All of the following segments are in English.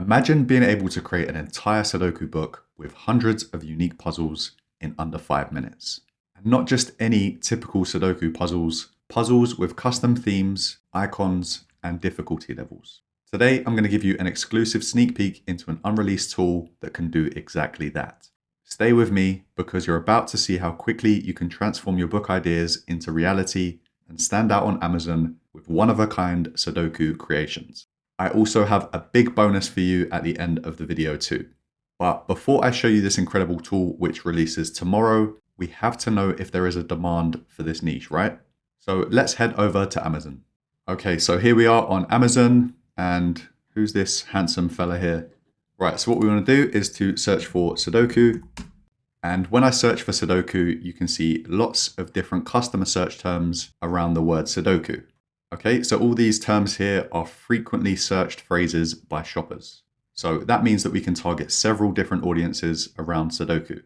Imagine being able to create an entire Sudoku book with hundreds of unique puzzles in under 5 minutes. And not just any typical Sudoku puzzles, puzzles with custom themes, icons, and difficulty levels. Today, I'm going to give you an exclusive sneak peek into an unreleased tool that can do exactly that. Stay with me because you're about to see how quickly you can transform your book ideas into reality and stand out on Amazon with one-of-a-kind Sudoku creations. I also have a big bonus for you at the end of the video too. But before I show you this incredible tool which releases tomorrow, we have to know if there is a demand for this niche, right? So let's head over to Amazon. Okay, so here we are on Amazon, and who's this handsome fella here? Right, so what we want to do is to search for Sudoku. And when I search for Sudoku, you can see lots of different customer search terms around the word Sudoku. Okay, so all these terms here are frequently searched phrases by shoppers. So that means that we can target several different audiences around Sudoku.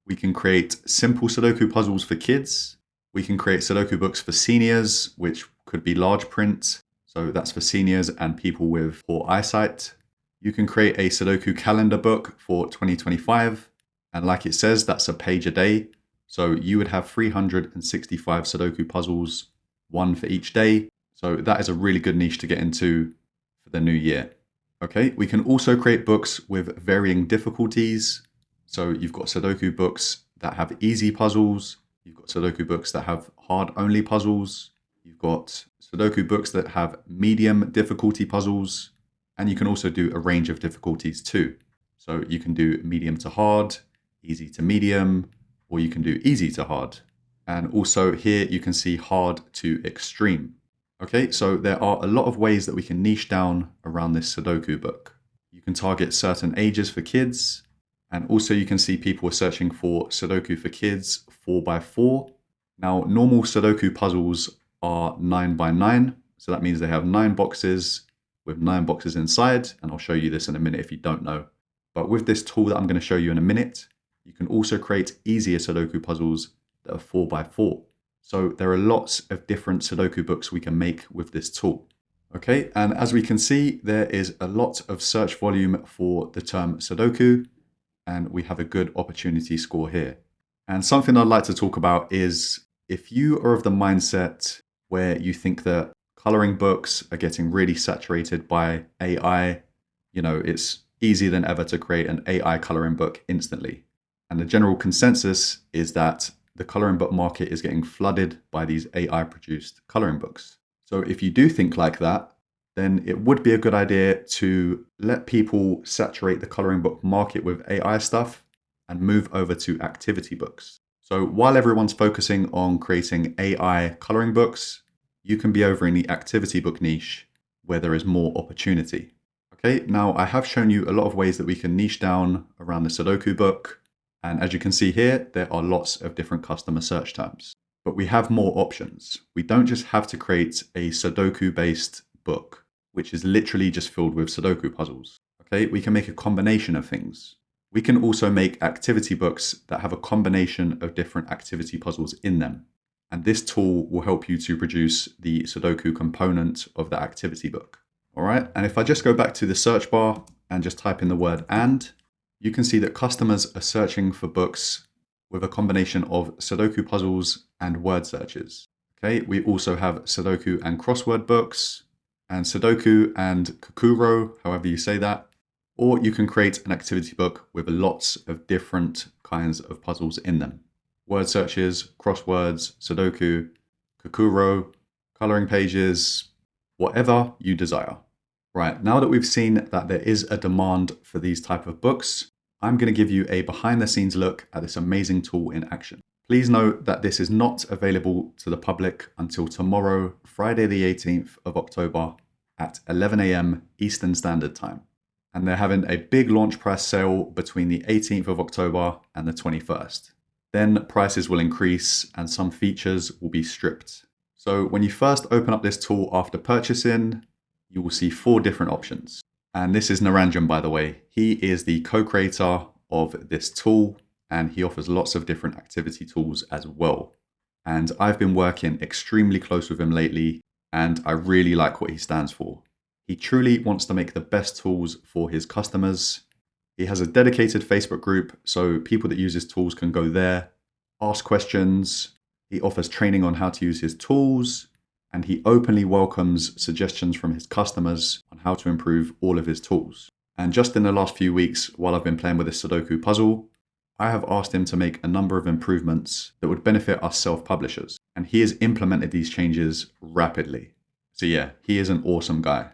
We can create simple Sudoku puzzles for kids. We can create Sudoku books for seniors, which could be large print. So that's for seniors and people with poor eyesight. You can create a Sudoku calendar book for 2025. And like it says, that's a page a day. So you would have 365 Sudoku puzzles, one for each day. So that is a really good niche to get into for the new year. Okay, we can also create books with varying difficulties. So you've got Sudoku books that have easy puzzles. You've got Sudoku books that have hard-only puzzles. You've got Sudoku books that have medium difficulty puzzles. And you can also do a range of difficulties too. So you can do medium to hard, easy to medium, or you can do easy to hard. And also here you can see hard to extreme. Okay, so there are a lot of ways that we can niche down around this Sudoku book. You can target certain ages for kids, and also you can see people are searching for Sudoku for kids 4x4. Now, normal Sudoku puzzles are 9x9, so that means they have 9 boxes with 9 boxes inside, and I'll show you this in a minute if you don't know. But with this tool that I'm going to show you in a minute, you can also create easier Sudoku puzzles that are 4x4. So there are lots of different Sudoku books we can make with this tool. Okay, and as we can see, there is a lot of search volume for the term Sudoku, and we have a good opportunity score here. And something I'd like to talk about is if you are of the mindset where you think that coloring books are getting really saturated by AI, it's easier than ever to create an AI coloring book instantly. And the general consensus is that the coloring book market is getting flooded by these AI produced coloring books. So if you do think like that, then it would be a good idea to let people saturate the coloring book market with AI stuff and move over to activity books. So while everyone's focusing on creating AI coloring books, you can be over in the activity book niche where there is more opportunity. Okay, now I have shown you a lot of ways that we can niche down around the Sudoku book. And as you can see here, there are lots of different customer search terms. But we have more options. We don't just have to create a Sudoku-based book, which is literally just filled with Sudoku puzzles. Okay, we can make a combination of things. We can also make activity books that have a combination of different activity puzzles in them. And this tool will help you to produce the Sudoku component of the activity book. All right, and if I just go back to the search bar and just type in the word "and," you can see that customers are searching for books with a combination of Sudoku puzzles and word searches. Okay, we also have Sudoku and crossword books, and Sudoku and Kokuro, however you say that. Or you can create an activity book with lots of different kinds of puzzles in them. Word searches, crosswords, Sudoku, Kokuro, coloring pages, whatever you desire. Right, now that we've seen that there is a demand for these type of books, I'm going to give you a behind the scenes look at this amazing tool in action. Please note that this is not available to the public until tomorrow, Friday the 18th of October at 11 a.m. Eastern Standard Time. And they're having a big launch price sale between the 18th of October and the 21st. Then prices will increase and some features will be stripped. So when you first open up this tool after purchasing, you will see 4 different options. And this is Naranjan, by the way. He is the co-creator of this tool, and he offers lots of different activity tools as well. And I've been working extremely close with him lately, and I really like what he stands for. He truly wants to make the best tools for his customers. He has a dedicated Facebook group, so people that use his tools can go there, ask questions. He offers training on how to use his tools, and he openly welcomes suggestions from his customers on how to improve all of his tools. And just in the last few weeks, while I've been playing with this Sudoku puzzle, I have asked him to make a number of improvements that would benefit us self-publishers. And he has implemented these changes rapidly. So yeah, he is an awesome guy.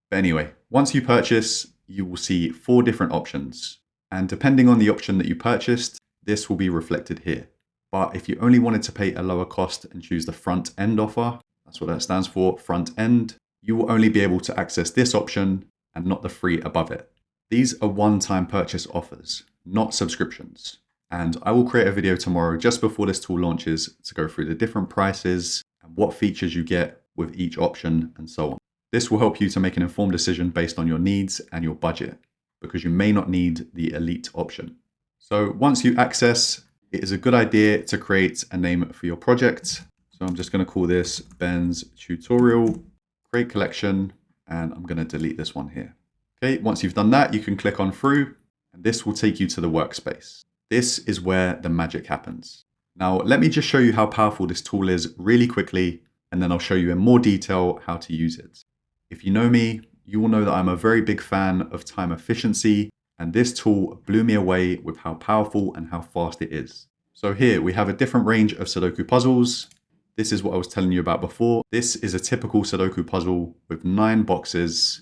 But anyway, once you purchase, you will see 4 different options. And depending on the option that you purchased, this will be reflected here. But if you only wanted to pay a lower cost and choose the front end offer, that's what that stands for, front end, you will only be able to access this option and not the free above it. These are one-time purchase offers, not subscriptions. And I will create a video tomorrow just before this tool launches to go through the different prices and what features you get with each option and so on. This will help you to make an informed decision based on your needs and your budget, because you may not need the elite option. So once you access, it is a good idea to create a name for your project. So I'm just going to call this Ben's Tutorial, create collection, and I'm going to delete this one here. Okay, once you've done that, you can click on through, and this will take you to the workspace. This is where the magic happens. Now, let me just show you how powerful this tool is really quickly, and then I'll show you in more detail how to use it. If you know me, you will know that I'm a very big fan of time efficiency, and this tool blew me away with how powerful and how fast it is. So here we have a different range of Sudoku puzzles. This is what I was telling you about before. This is a typical Sudoku puzzle with 9 boxes,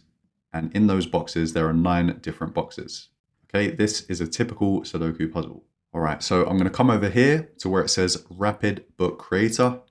and in those boxes, there are 9 different boxes. Okay, this is a typical Sudoku puzzle. All right, so I'm going to come over here to where it says Rapid Book Creator.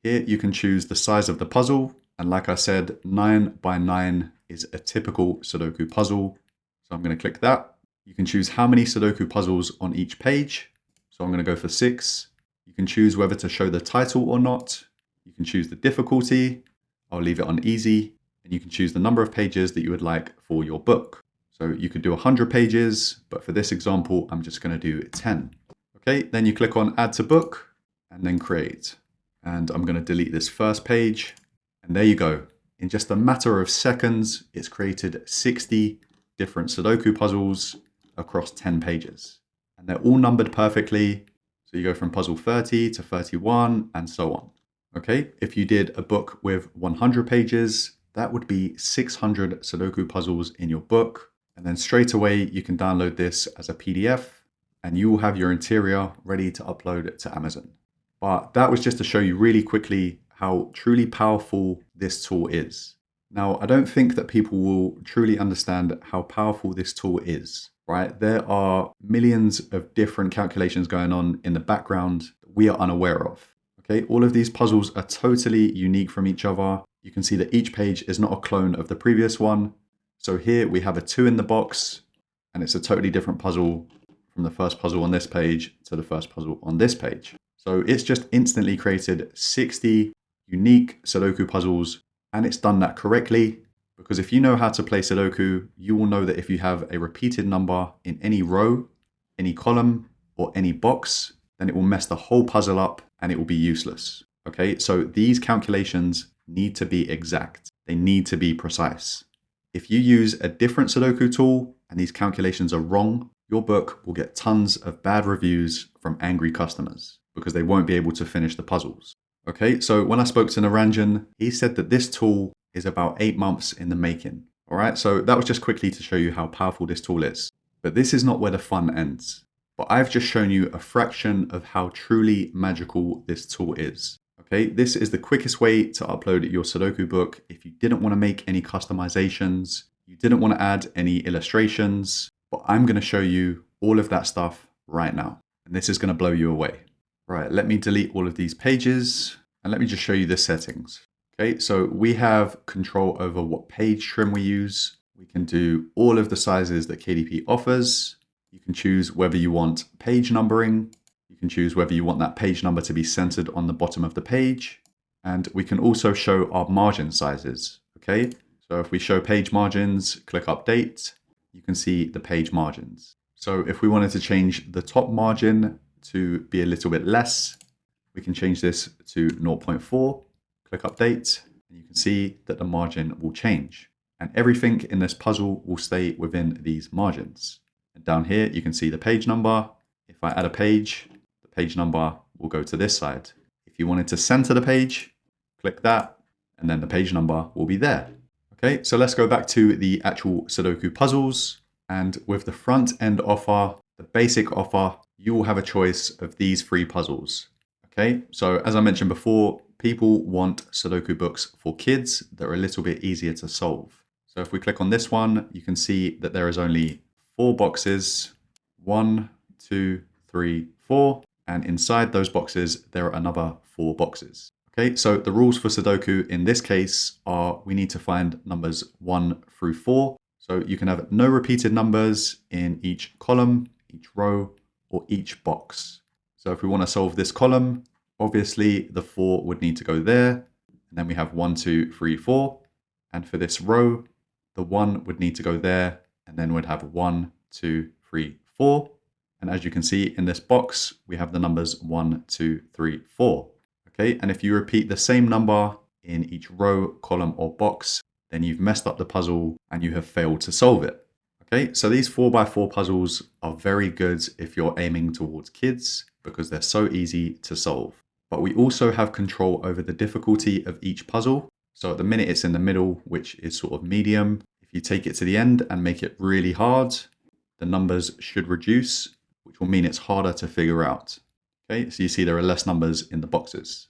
Here you can choose the size of the puzzle. And like I said, 9 by 9 is a typical Sudoku puzzle. So I'm going to click that. You can choose how many Sudoku puzzles on each page. So I'm going to go for 6. You can choose whether to show the title or not. You can choose the difficulty. I'll leave it on easy. And you can choose the number of pages that you would like for your book. So you could do 100 pages, but for this example, I'm just going to do 10. Okay, then you click on Add to Book and then Create. And I'm going to delete this first page. And there you go. In just a matter of seconds, it's created 60 different Sudoku puzzles across 10 pages. And they're all numbered perfectly. So you go from puzzle 30 to 31 and so on. Okay, if you did a book with 100 pages, that would be 600 Sudoku puzzles in your book. And then straight away, you can download this as a PDF and you will have your interior ready to upload to Amazon. But that was just to show you really quickly how truly powerful this tool is. Now, I don't think that people will truly understand how powerful this tool is, right? There are millions of different calculations going on in the background that we are unaware of. Okay, all of these puzzles are totally unique from each other. You can see that each page is not a clone of the previous one. So here we have a 2 in the box, and it's a totally different puzzle from the first puzzle on this page to the first puzzle on this page. So it's just instantly created 60 unique Sudoku puzzles, and it's done that correctly, because if you know how to play Sudoku, you will know that if you have a repeated number in any row, any column, or any box, then it will mess the whole puzzle up and it will be useless. Okay, so these calculations need to be exact. They need to be precise. If you use a different Sudoku tool and these calculations are wrong, your book will get tons of bad reviews from angry customers because they won't be able to finish the puzzles. Okay, so when I spoke to Naranjan, he said that this tool is about 8 months in the making. All right, so that was just quickly to show you how powerful this tool is. But this is not where the fun ends. But I've just shown you a fraction of how truly magical this tool is. Okay, this is the quickest way to upload your Sudoku book if you didn't want to make any customizations, you didn't want to add any illustrations, but I'm going to show you all of that stuff right now. And this is going to blow you away. Right, let me delete all of these pages and let me just show you the settings. Okay, so we have control over what page trim we use. We can do all of the sizes that KDP offers. You can choose whether you want page numbering. You can choose whether you want that page number to be centered on the bottom of the page. And we can also show our margin sizes. Okay, so if we show page margins, click update, you can see the page margins. So if we wanted to change the top margin to be a little bit less, we can change this to 0.4, click update, and you can see that the margin will change. and everything in this puzzle will stay within these margins. And down here, you can see the page number. If I add a page, the page number will go to this side. If you wanted to center the page, click that, and then the page number will be there. Okay, so let's go back to the actual Sudoku puzzles. And with the front end offer, the basic offer, you will have a choice of these 3 puzzles. Okay, so as I mentioned before, people want Sudoku books for kids that are a little bit easier to solve. So if we click on this one, you can see that there is only 4 boxes, 1, 2, 3, 4, and inside those boxes, there are another 4 boxes. Okay, so the rules for Sudoku in this case are we need to find numbers 1 through 4. So you can have no repeated numbers in each column, each row, or each box. So if we want to solve this column, obviously the 4 would need to go there. And then we have 1, 2, 3, 4. And for this row, the 1 would need to go there. And then we'd have 1, 2, 3, 4. And as you can see in this box, we have the numbers 1, 2, 3, 4. Okay, and if you repeat the same number in each row, column, or box, then you've messed up the puzzle and you have failed to solve it. Okay, so these 4x4 puzzles are very good if you're aiming towards kids because they're so easy to solve. But we also have control over the difficulty of each puzzle. So at the minute it's in the middle, which is sort of medium. If you take it to the end and make it really hard, the numbers should reduce, which will mean it's harder to figure out. Okay, so you see there are less numbers in the boxes.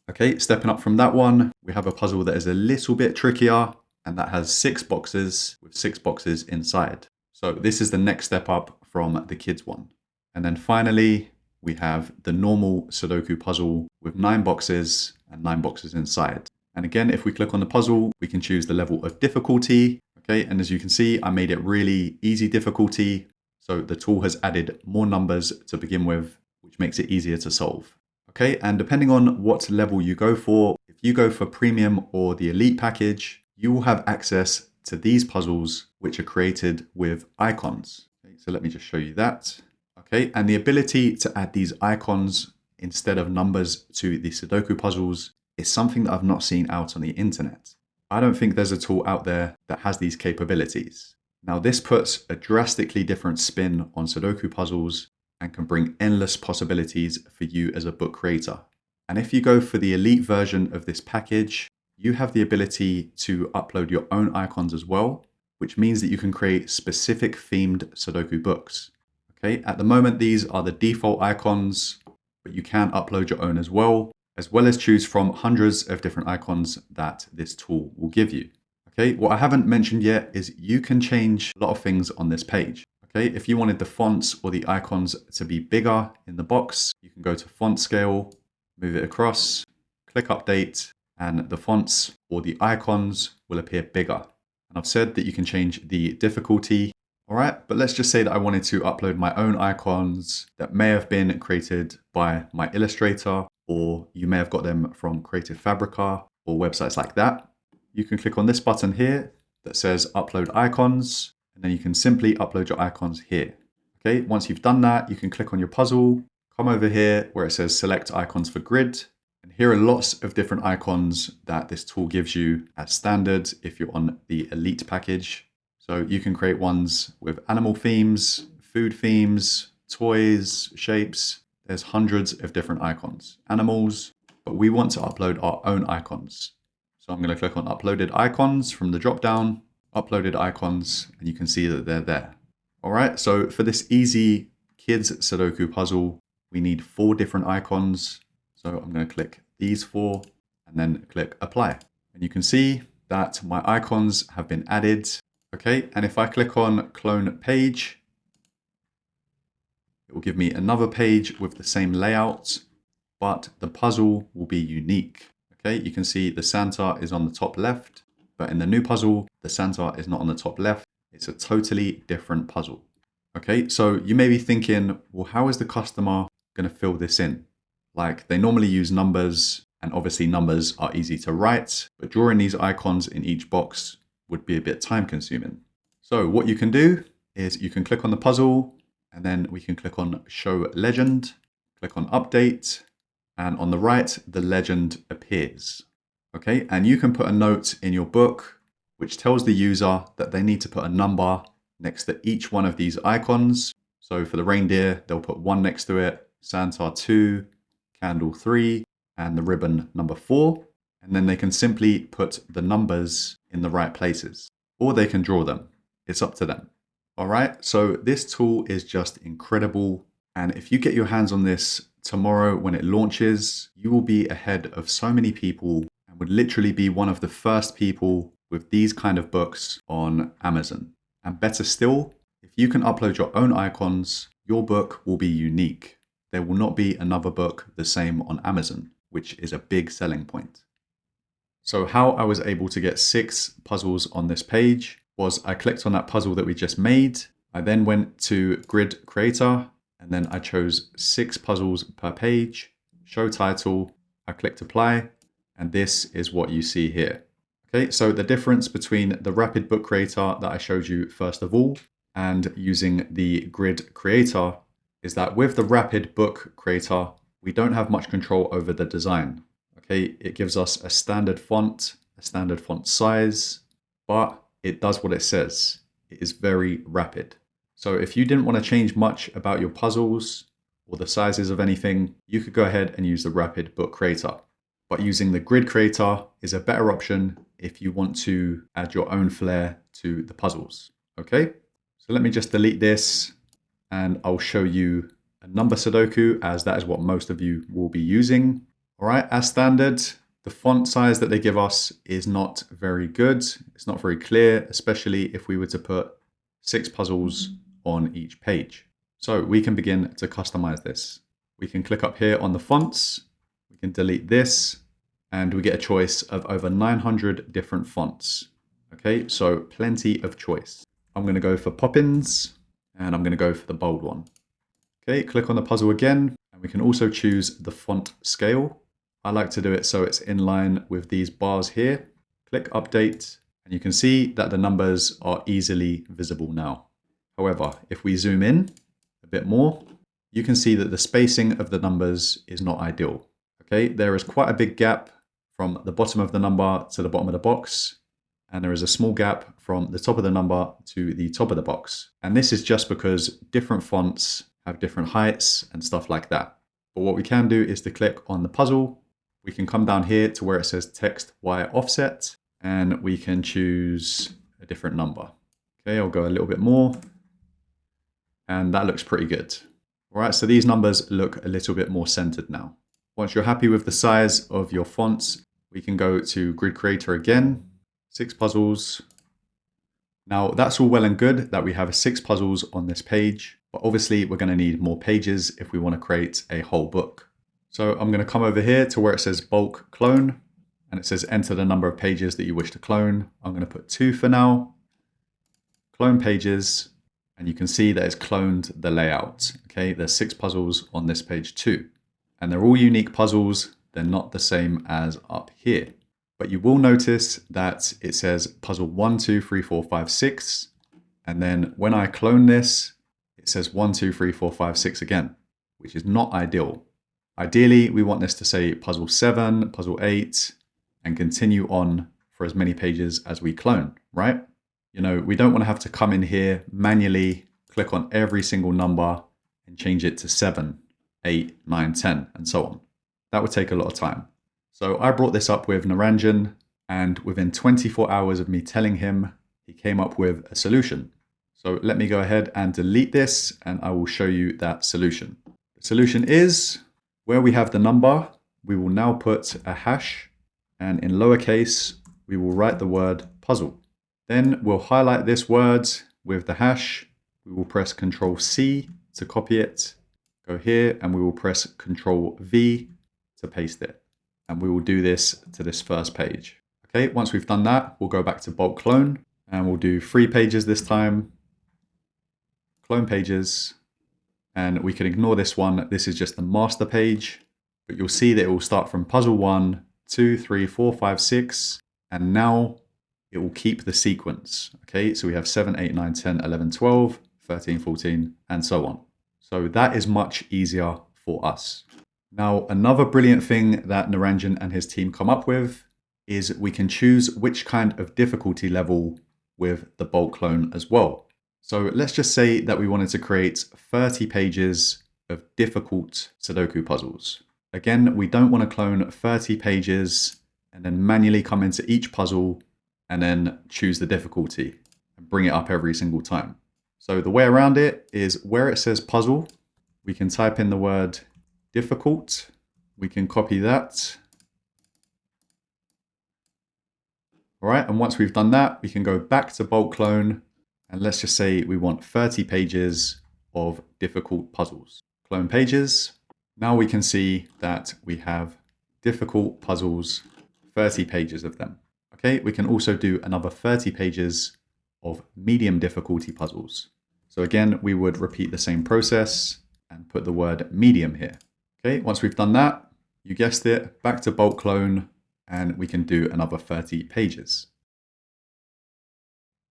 Okay, stepping up from that one, we have a puzzle that is a little bit trickier, and that has 6 boxes with 6 boxes inside. So this is the next step up from the kids one. And then finally, we have the normal Sudoku puzzle with 9 boxes and 9 boxes inside. And again, if we click on the puzzle, we can choose the level of difficulty. Okay, and as you can see, I made it really easy difficulty. So the tool has added more numbers to begin with, which makes it easier to solve. Okay, and depending on what level you go for, if you go for premium or the elite package, you will have access to these puzzles, which are created with icons. Okay, so let me just show you that. Okay, and the ability to add these icons instead of numbers to the Sudoku puzzles is something that I've not seen out on the internet. I don't think there's a tool out there that has these capabilities. Now, this puts a drastically different spin on Sudoku puzzles and can bring endless possibilities for you as a book creator. And if you go for the elite version of this package, you have the ability to upload your own icons as well, which means that you can create specific themed Sudoku books. Okay, at the moment, these are the default icons, but you can upload your own as well as choose from hundreds of different icons that this tool will give you. Okay, what I haven't mentioned yet is you can change a lot of things on this page. Okay, if you wanted the fonts or the icons to be bigger in the box, you can go to font scale, move it across, click update, and the fonts or the icons will appear bigger. And I've said that you can change the difficulty. All right, but let's just say that I wanted to upload my own icons that may have been created by my illustrator, or you may have got them from Creative Fabrica or websites like that. You can click on this button here that says upload icons, and then you can simply upload your icons here. Okay, once you've done that, you can click on your puzzle, come over here where it says select icons for grid. And here are lots of different icons that this tool gives you as standard if you're on the elite package. So you can create ones with animal themes, food themes, toys, shapes. There's hundreds of different icons, animals, but we want to upload our own icons. So I'm going to click on uploaded icons from the drop down, uploaded icons, and you can see that they're there. All right, so for this easy kids Sudoku puzzle, we need 4 different icons. So I'm going to click these 4 and then click apply. And you can see that my icons have been added. Okay, and if I click on clone page, it will give me another page with the same layout, but the puzzle will be unique. Okay, you can see the Santa is on the top left, but in the new puzzle, the Santa is not on the top left. It's a totally different puzzle. Okay, so you may be thinking, well, how is the customer going to fill this in? Like, they normally use numbers, and obviously numbers are easy to write, but drawing these icons in each box would be a bit time consuming. So what you can do is you can click on the puzzle, and then we can click on show legend, click on update, and on the right, the legend appears. Okay, and you can put a note in your book which tells the user that they need to put a number next to each one of these icons. So for the reindeer, they'll put 1 next to it, Santa 2, candle 3, and the ribbon number 4. And then they can simply put the numbers in the right places, or they can draw them. It's up to them. All right, so this tool is just incredible. And if you get your hands on this tomorrow when it launches, you will be ahead of so many people and would literally be one of the first people with these kind of books on Amazon. And better still, if you can upload your own icons, your book will be unique. There will not be another book the same on Amazon, which is a big selling point. So how I was able to get 6 puzzles on this page was I clicked on that puzzle that we just made. I then went to Grid Creator, and then I chose 6 puzzles per page, show title, I clicked apply, and this is what you see here. Okay, so the difference between the Rapid Book Creator that I showed you first of all and using the Grid Creator is that with the Rapid Book Creator, we don't have much control over the design. Okay, it gives us a standard font size, but it does what it says. It is very rapid. So if you didn't want to change much about your puzzles or the sizes of anything, you could go ahead and use the Rapid Book Creator. But using the Grid Creator is a better option if you want to add your own flair to the puzzles. Okay, so let me just delete this and I'll show you a number Sudoku, as that is what most of you will be using. All right, as standard, the font size that they give us is not very good. It's not very clear, especially if we were to put 6 puzzles on each page. So we can begin to customize this. We can click up here on the fonts, we can delete this, and we get a choice of over 900 different fonts. Okay, so plenty of choice. I'm gonna go for Poppins, and I'm gonna go for the bold one. Okay, click on the puzzle again, and we can also choose the font scale. I like to do it so it's in line with these bars here. Click update, and you can see that the numbers are easily visible now. However, if we zoom in a bit more, you can see that the spacing of the numbers is not ideal. Okay, there is quite a big gap from the bottom of the number to the bottom of the box, and there is a small gap from the top of the number to the top of the box. And this is just because different fonts have different heights and stuff like that. But what we can do is to click on the puzzle. We can come down here to where it says text wire offset, and we can choose a different number. Okay, I'll go a little bit more, and that looks pretty good. All right, so these numbers look a little bit more centered now. Once you're happy with the size of your fonts, we can go to Grid Creator again, 6 puzzles. Now that's all well and good that we have 6 puzzles on this page, but obviously we're going to need more pages if we want to create a whole book. So I'm going to come over here to where it says bulk clone, and it says enter the number of pages that you wish to clone. I'm going to put 2 for now. Clone pages, and you can see that it's cloned the layout. Okay, there's 6 puzzles on this page too, and they're all unique puzzles. They're not the same as up here. But you will notice that it says puzzle 1, 2, 3, 4, 5, 6. And then when I clone this, it says 1, 2, 3, 4, 5, 6 again, which is not ideal. Ideally, we want this to say puzzle 7, puzzle 8, and continue on for as many pages as we clone, right? You know, we don't want to have to come in here manually, click on every single number and change it to 7, 8, 9, 10, and so on. That would take a lot of time. So I brought this up with Naranjan, and within 24 hours of me telling him, he came up with a solution. So let me go ahead and delete this, and I will show you that solution. The solution is, where we have the number, we will now put a hash, and in lowercase, we will write the word puzzle. Then we'll highlight this word with the hash. We will press Ctrl C to copy it. Go here, and we will press Ctrl V to paste it. And we will do this to this first page. Okay, once we've done that, we'll go back to bulk clone, and we'll do 3 pages this time. Clone pages, and we can ignore this one. This is just the master page, but you'll see that it will start from puzzle 1, 2, 3, 4, 5, 6, and now it will keep the sequence. Okay, so we have 7, 8, 9, 10, 11, 12, 13, 14, and so on. So that is much easier for us. Now, another brilliant thing that Naranjan and his team come up with is we can choose which kind of difficulty level with the bulk clone as well. So let's just say that we wanted to create 30 pages of difficult Sudoku puzzles. Again, we don't want to clone 30 pages and then manually come into each puzzle and then choose the difficulty and bring it up every single time. So the way around it is where it says puzzle, we can type in the word difficult. We can copy that. All right, and once we've done that, we can go back to bulk clone, and let's just say we want 30 pages of difficult puzzles. Clone pages. Now we can see that we have difficult puzzles, 30 pages of them. Okay, we can also do another 30 pages of medium difficulty puzzles. So again, we would repeat the same process and put the word medium here. Okay, once we've done that, you guessed it, back to bulk clone, and we can do another 30 pages.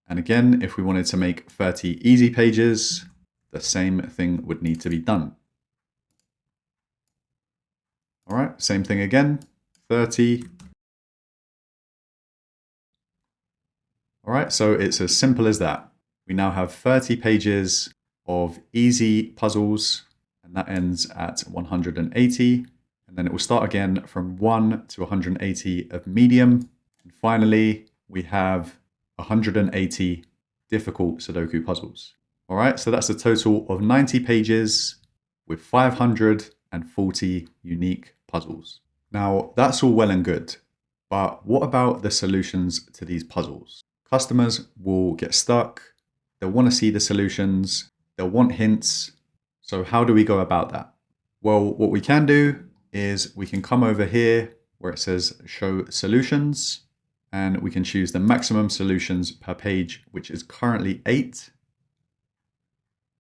And again, if we wanted to make 30 easy pages, the same thing would need to be done. All right, same thing again, 30. All right, so it's as simple as that. We now have 30 pages of easy puzzles, and that ends at 180. And then it will start again from 1 to 180 of medium. And finally, we have 180 difficult Sudoku puzzles. All right, so that's a total of 90 pages with 540 unique puzzles. Now, that's all well and good, but what about the solutions to these puzzles? Customers will get stuck, they'll want to see the solutions, they'll want hints. So how do we go about that? Well, what we can do is we can come over here where it says show solutions, and we can choose the maximum solutions per page, which is currently 8.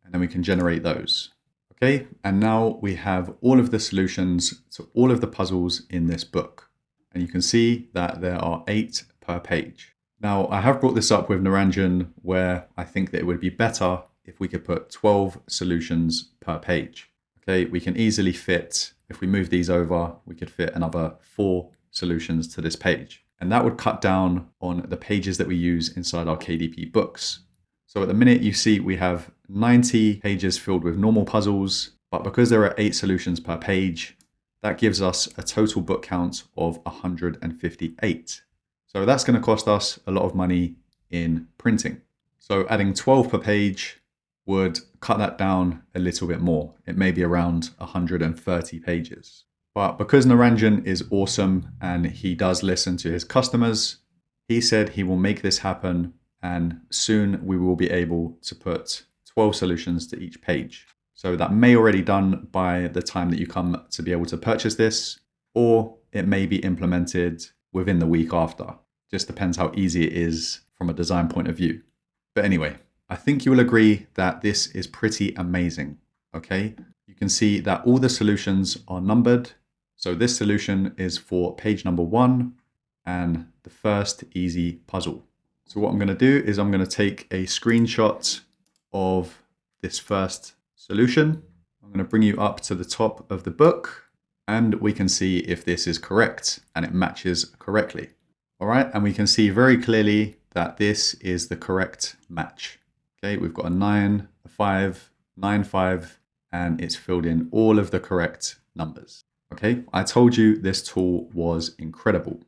And then we can generate those. Okay, and now we have all of the solutions to all of the puzzles in this book. And you can see that there are 8 per page. Now, I have brought this up with Naranjan where I think that it would be better if we could put 12 solutions per page. Okay, we can easily fit, if we move these over, we could fit another 4 solutions to this page. And that would cut down on the pages that we use inside our KDP books. So at the minute you see we have 90 pages filled with normal puzzles, but because there are 8 solutions per page, that gives us a total book count of 158. So that's going to cost us a lot of money in printing. So adding 12 per page would cut that down a little bit more. It may be around 130 pages. But because Naranjan is awesome and he does listen to his customers, he said he will make this happen, and soon we will be able to put 12 solutions to each page. So that may already done by the time that you come to be able to purchase this, or it may be implemented within the week after. Just depends how easy it is from a design point of view. But anyway, I think you will agree that this is pretty amazing. Okay, you can see that all the solutions are numbered. So this solution is for page number 1 and the first easy puzzle. So what I'm going to do is I'm going to take a screenshot of this first solution. I'm going to bring you up to the top of the book and we can see if this is correct and it matches correctly. All right, and we can see very clearly that this is the correct match. Okay, we've got a 9, a 5, 9, 5, and it's filled in all of the correct numbers. Okay, I told you this tool was incredible,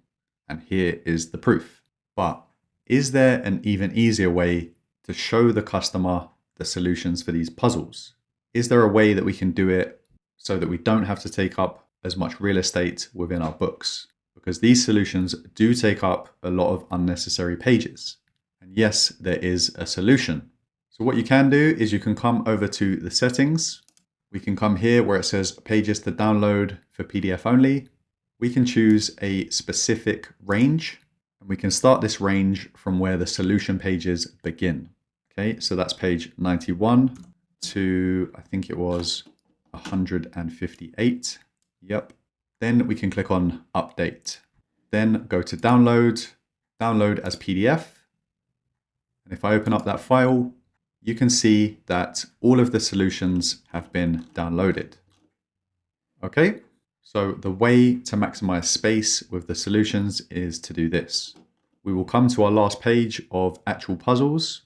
and here is the proof. But is there an even easier way to show the customer the solutions for these puzzles? Is there a way that we can do it so that we don't have to take up as much real estate within our books? Because these solutions do take up a lot of unnecessary pages. And yes, there is a solution. So what you can do is you can come over to the settings. We can come here where it says pages to download for PDF only. We can choose a specific range, and we can start this range from where the solution pages begin. Okay, so that's page 91 to, I think it was 158. Yep. Then we can click on update. Then go to download, download as PDF. And if I open up that file, you can see that all of the solutions have been downloaded. Okay, So the way to maximize space with the solutions is to do this. We will come to our last page of actual puzzles.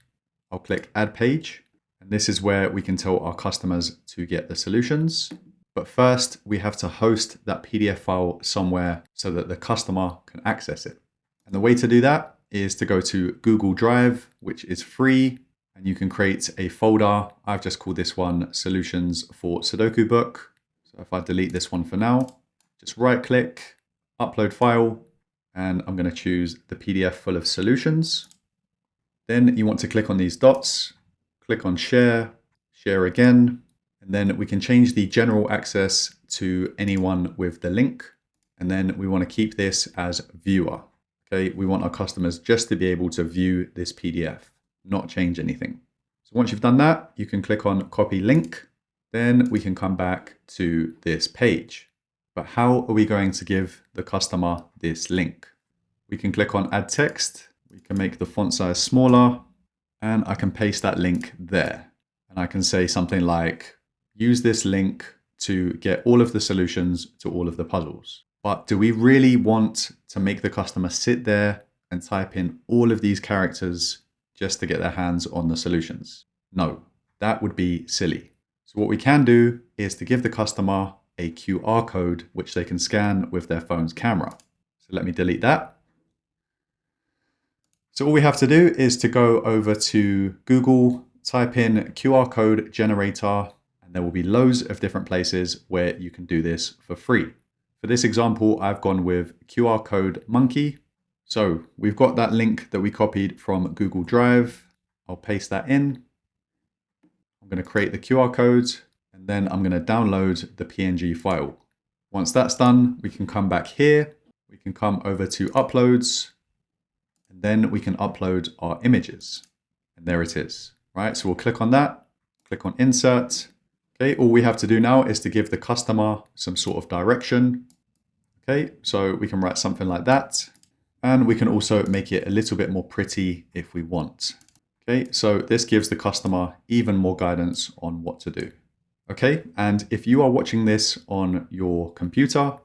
I'll click Add Page, and this is where we can tell our customers to get the solutions. But first, we have to host that PDF file somewhere so that the customer can access it. And the way to do that is to go to Google Drive, which is free, and you can create a folder. I've just called this one Solutions for Sudoku Book. So if I delete this one for now, just right click, upload file, and I'm going to choose the PDF full of solutions. Then you want to click on these dots, click on share, share again, and then we can change the general access to anyone with the link. And then we want to keep this as viewer. Okay, we want our customers just to be able to view this PDF, not change anything. So once you've done that, you can click on copy link. Then we can come back to this page. But how are we going to give the customer this link? We can click on add text. We can make the font size smaller, and I can paste that link there. And I can say something like, use this link to get all of the solutions to all of the puzzles. But do we really want to make the customer sit there and type in all of these characters just to get their hands on the solutions? No, that would be silly. So what we can do is to give the customer a QR code which they can scan with their phone's camera. So let me delete that. So all we have to do is to go over to Google, type in QR code generator, and there will be loads of different places where you can do this for free. For this example, I've gone with QR code monkey. So we've got that link that we copied from Google Drive. I'll paste that in. I'm going to create the QR code, and then I'm going to download the PNG file. Once that's done, we can come back here. We can come over to uploads, and then we can upload our images. And there it is, right? So we'll click on that, click on insert. Okay, all we have to do now is to give the customer some sort of direction. Okay, so we can write something like that. And we can also make it a little bit more pretty if we want. Okay, so this gives the customer even more guidance on what to do. Okay, and if you are watching this on your computer,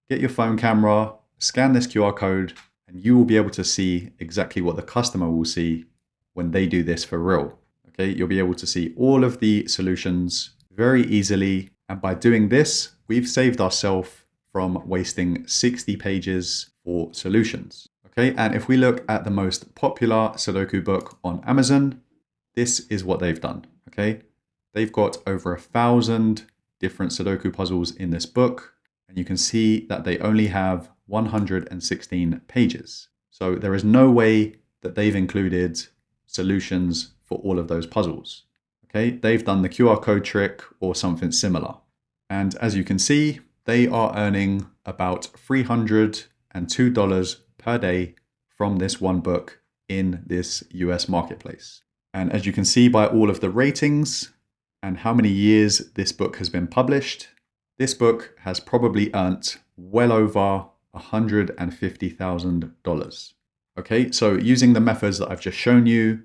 get your phone camera, scan this QR code, and you will be able to see exactly what the customer will see when they do this for real. Okay, you'll be able to see all of the solutions very easily. And by doing this, we've saved ourselves from wasting 60 pages for solutions. Okay, and if we look at the most popular Sudoku book on Amazon, this is what they've done. Okay, they've got over 1,000 different Sudoku puzzles in this book, and you can see that they only have 116 pages. So there is no way that they've included solutions for all of those puzzles. Okay, they've done the QR code trick or something similar. And as you can see, they are earning about $302 per day from this one book in this US marketplace. And as you can see by all of the ratings and how many years this book has been published, this book has probably earned well over $150,000. Okay, so using the methods that I've just shown you,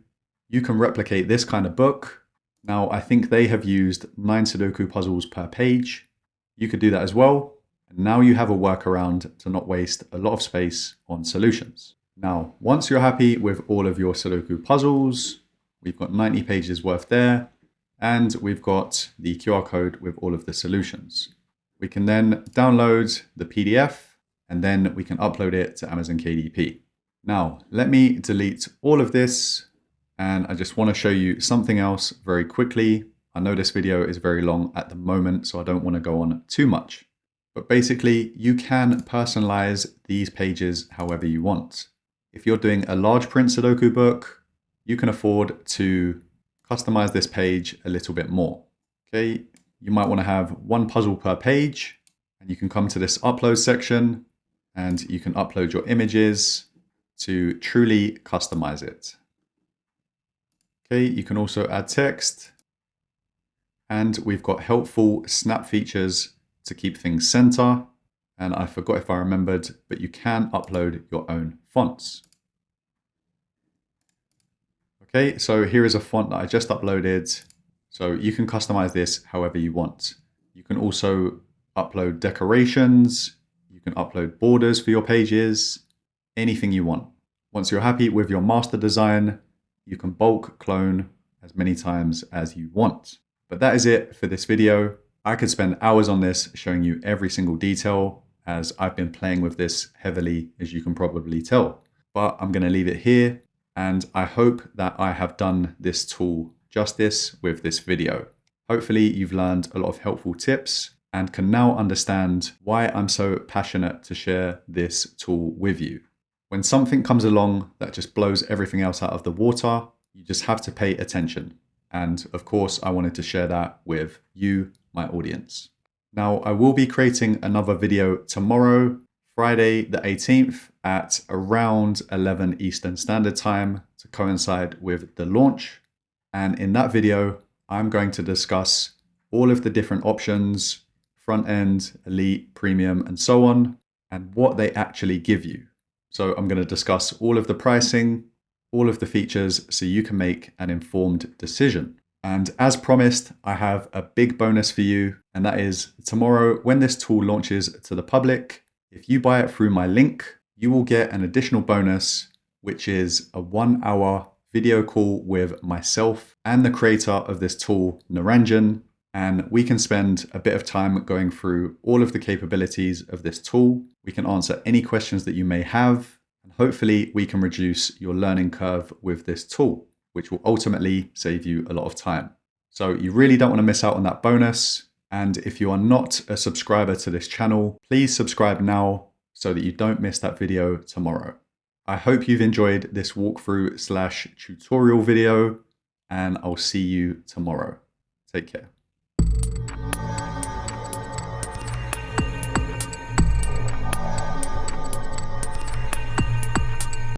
you can replicate this kind of book. Now, I think they have used 9 Sudoku puzzles per page. You could do that as well. And now you have a workaround to not waste a lot of space on solutions. Now, once you're happy with all of your Sudoku puzzles, we've got 90 pages worth there, and we've got the QR code with all of the solutions. We can then download the PDF, and then we can upload it to Amazon KDP. Now, let me delete all of this, and I just want to show you something else very quickly. I know this video is very long at the moment, so I don't want to go on too much. But basically, you can personalize these pages however you want. If you're doing a large print Sudoku book, you can afford to customize this page a little bit more. Okay, you might want to have one puzzle per page, and you can come to this upload section, and you can upload your images to truly customize it. Okay, you can also add text, and we've got helpful snap features to keep things center. And I forgot if I remembered, but you can upload your own fonts. Okay, so here is a font that I just uploaded. So you can customize this however you want. You can also upload decorations, you can upload borders for your pages, anything you want. Once you're happy with your master design, you can bulk clone as many times as you want. But that is it for this video. I could spend hours on this showing you every single detail, as I've been playing with this heavily, as you can probably tell. But I'm going to leave it here, and I hope that I have done this tool justice with this video. Hopefully you've learned a lot of helpful tips and can now understand why I'm so passionate to share this tool with you. When something comes along that just blows everything else out of the water, you just have to pay attention. And of course, I wanted to share that with you, my audience. Now, I will be creating another video tomorrow, Friday the 18th at around 11 Eastern Standard Time to coincide with the launch. And in that video, I'm going to discuss all of the different options, front end, elite, premium, and so on, and what they actually give you. So I'm going to discuss all of the pricing, all of the features, so you can make an informed decision. And as promised, I have a big bonus for you, and that is tomorrow when this tool launches to the public. If you buy it through my link, you will get an additional bonus, which is a 1-hour video call with myself and the creator of this tool, Naranjan. And we can spend a bit of time going through all of the capabilities of this tool. We can answer any questions that you may have, and hopefully we can reduce your learning curve with this tool, which will ultimately save you a lot of time. So you really don't want to miss out on that bonus. And if you are not a subscriber to this channel, please subscribe now so that you don't miss that video tomorrow. I hope you've enjoyed this walkthrough / tutorial video, and I'll see you tomorrow. Take care.